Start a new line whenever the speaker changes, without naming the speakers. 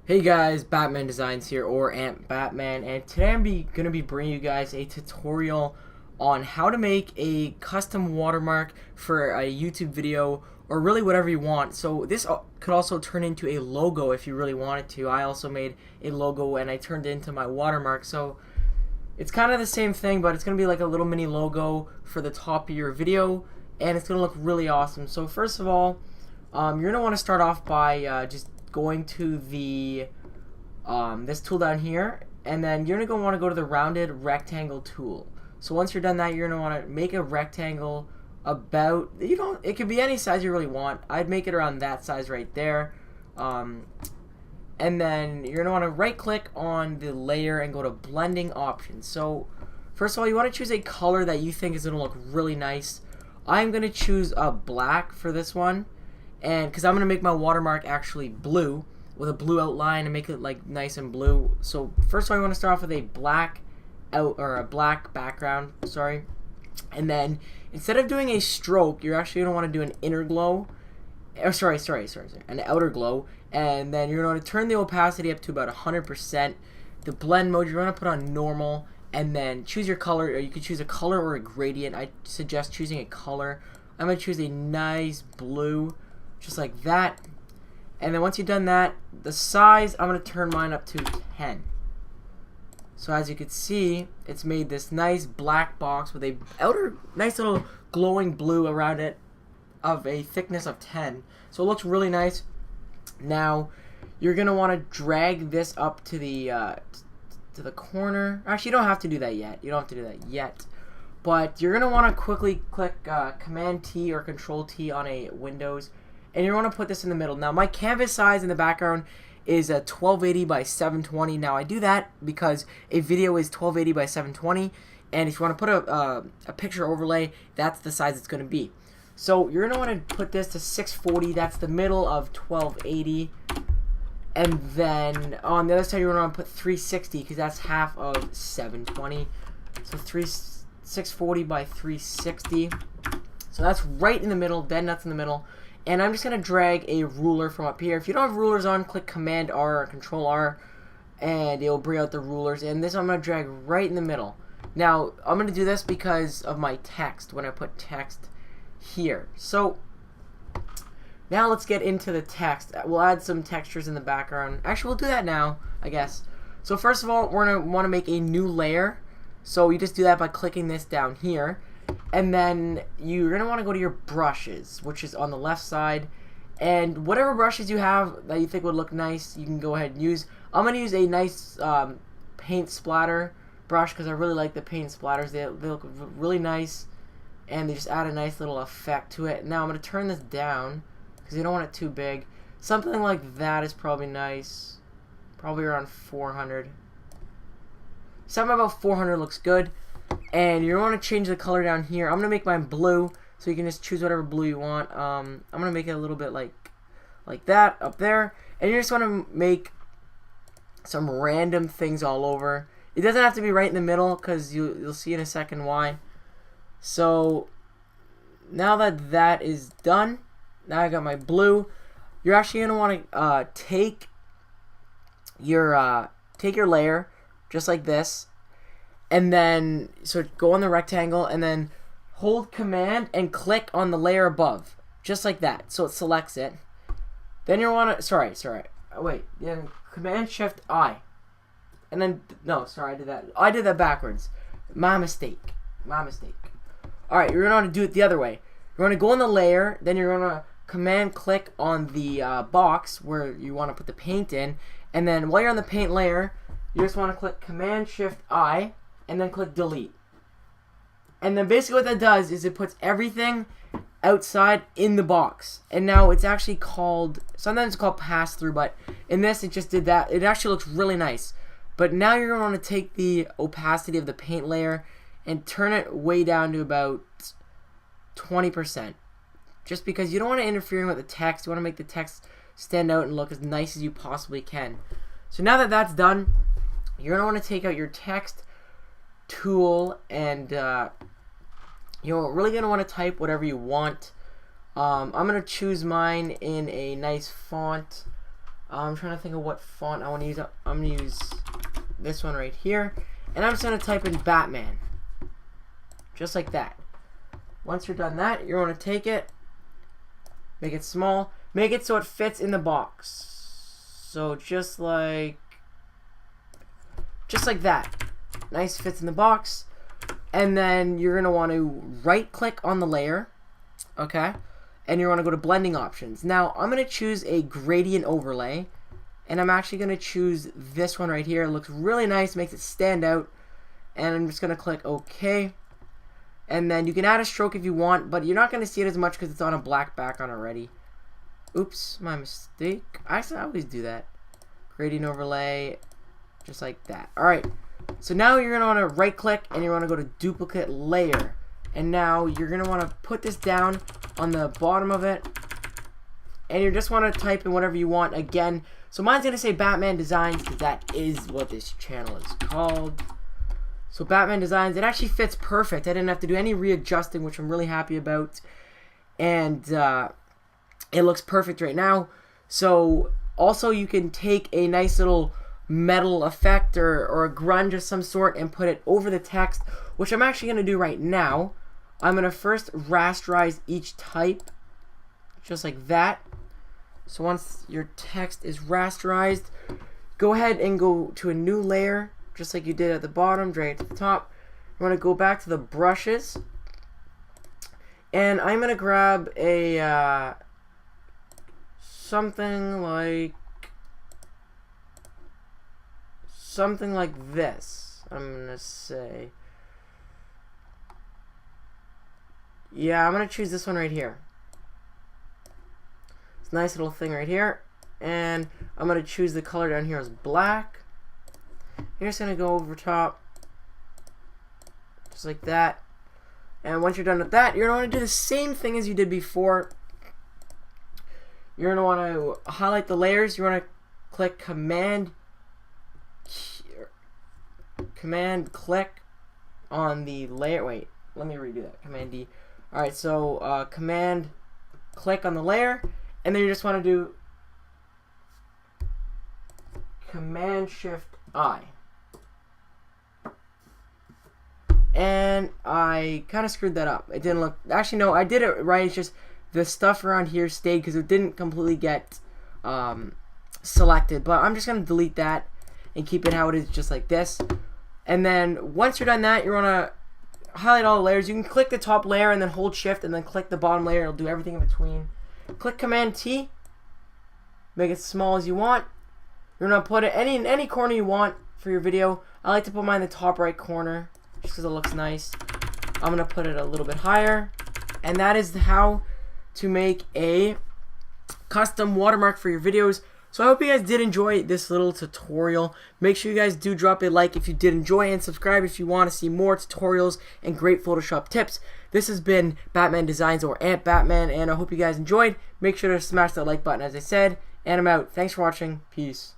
Hey guys, Batman Designs here, or Ant Batman, and today I'm gonna be bringing you guys a tutorial on how to make a custom watermark for a YouTube video, or really whatever you want. So this could also turn into a logo if you really wanted to. I also made a logo and I turned it into my watermark, so it's kind of the same thing, but it's gonna be like a little mini logo for the top of your video, and it's gonna look really awesome. So first of all, you're gonna want to start off by just going to the this tool down here, and then you're gonna want to go to the rounded rectangle tool. So once you're done that, you're gonna want to make a rectangle about, it could be any size you really want. I'd make it around that size right there. And then you're gonna want to right click on the layer and go to blending options. So first of all, you want to choose a color that you think is gonna look really nice. I'm gonna choose a black for this one, and because I'm gonna make my watermark actually blue with a blue outline and make it like nice and blue. So first of all, you want to start off with a black a black background, sorry, and then instead of doing a stroke, you're actually gonna want to do an inner glow, or sorry, an outer glow, and then you're gonna want to turn the opacity up to about 100%. The blend mode, you're gonna put on normal, and then choose your color, or you could choose a color or a gradient. I suggest choosing a color. I'm gonna choose a nice blue, just like that. And then once you've done that, the size, I'm going to turn mine up to 10. So as you can see, it's made this nice black box with a outer nice little glowing blue around it of a thickness of 10. So it looks really nice. Now you're going to want to drag this up to the corner. Actually, you don't have to do that yet. You don't have to do that yet. But you're going to want to quickly click Command T or Control T on a Windows, and you want to put this in the middle. Now my canvas size in the background is a 1280 by 720. Now I do that because a video is 1280 by 720, and if you want to put a picture overlay, that's the size it's going to be. So you're going to want to put this to 640. That's the middle of 1280. And then on the other side, you're going to want to put 360 because that's half of 720. So 640 by 360. So that's right in the middle, dead nuts in the middle. And I'm just going to drag a ruler from up here. If you don't have rulers on, click Command R or Control R, and it'll bring out the rulers. And this I'm going to drag right in the middle. Now, I'm going to do this because of my text, when I put text here. So, now let's get into the text. We'll add some textures in the background. Actually, we'll do that now, I guess. So first of all, we're going to want to make a new layer. So you just do that by clicking this down here. And then you're going to want to go to your brushes, which is on the left side. And whatever brushes you have that you think would look nice, you can go ahead and use. I'm going to use a nice paint splatter brush because I really like the paint splatters. They look really nice, and they just add a nice little effect to it. Now I'm going to turn this down because you don't want it too big. Something like that is probably nice. Probably around 400. Something about 400 looks good. And you want to change the color down here. I'm going to make mine blue, so you can just choose whatever blue you want. I'm going to make it a little bit like that up there. And you just want to make some random things all over. It doesn't have to be right in the middle because you'll see in a second why. So now that that is done, now I got my blue. You're actually going to want to take your layer just like this. And then, so go on the rectangle and then hold Command and click on the layer above, just like that. So it selects it. Then you want to, wait, then Command Shift I. And then, no, sorry, I did that backwards. My mistake. Alright, you're going to do it the other way. You're going to go on the layer, then you're going to Command click on the box where you want to put the paint in. And then while you're on the paint layer, you just want to click Command Shift I. And then click delete. And then basically what that does is it puts everything outside in the box. And now it's actually called, sometimes it's called pass through, but in this it just did that. It actually looks really nice. But now you're going to want to take the opacity of the paint layer and turn it way down to about 20%. Just because you don't want to interfere with the text. You want to make the text stand out and look as nice as you possibly can. So now that that's done, you're going to want to take out your text tool, and you're really going to want to type whatever you want. I'm going to choose mine in a nice font. I'm trying to think of what font I want to use. I'm going to use this one right here. And I'm just going to type in Batman. Just like that. Once you're done that, you're going to take it, make it small, make it so it fits in the box. So just like that. Nice, fits in the box. And then you're going to want to right click on the layer. Okay? And you want to go to blending options. Now, I'm going to choose a gradient overlay. And I'm actually going to choose this one right here. It looks really nice, makes it stand out. And I'm just going to click OK. And then you can add a stroke if you want, but you're not going to see it as much because it's on a black background already. Oops, my mistake. I always do that. Gradient overlay, just like that. Alright, so now you're going to want to right click and you want to go to duplicate layer. And now you're going to want to put this down on the bottom of it. And you just want to type in whatever you want again. So mine's going to say Batman Designs because that is what this channel is called. So Batman Designs, it actually fits perfect. I didn't have to do any readjusting, which I'm really happy about. And it looks perfect right now. So also you can take a nice little metal effect or a grunge of some sort and put it over the text, which I'm actually going to do right now. I'm going to first rasterize each type, just like that. So once your text is rasterized, go ahead and go to a new layer, just like you did at the bottom, drag it to the top. You want to go back to the brushes, and I'm going to grab a something like this. I'm going to say, yeah, I'm going to choose this one right here. It's a nice little thing right here, and I'm going to choose the color down here as black. You're just going to go over top, just like that. And once you're done with that, you're going to want to do the same thing as you did before. You're going to want to highlight the layers. You want to click Command click on the layer. Wait, let me redo that. Command D. Alright, so Command click on the layer, and then you just want to do Command Shift I. And I kind of screwed that up. It didn't look... Actually, no, I did it right. It's just the stuff around here stayed because it didn't completely get selected. But I'm just going to delete that and keep it how it is, just like this. And then once you're done that, you're going to highlight all the layers. You can click the top layer and then hold Shift and then click the bottom layer. It'll do everything in between. Click Command T. Make it as small as you want. You're going to put it in any corner you want for your video. I like to put mine in the top right corner, just because it looks nice. I'm going to put it a little bit higher. And that is how to make a custom watermark for your videos. So I hope you guys did enjoy this little tutorial. Make sure you guys do drop a like if you did enjoy, and subscribe if you want to see more tutorials and great Photoshop tips. This has been Batman Designs, or Ant Batman, and I hope you guys enjoyed. Make sure to smash that like button, as I said. And I'm out. Thanks for watching. Peace.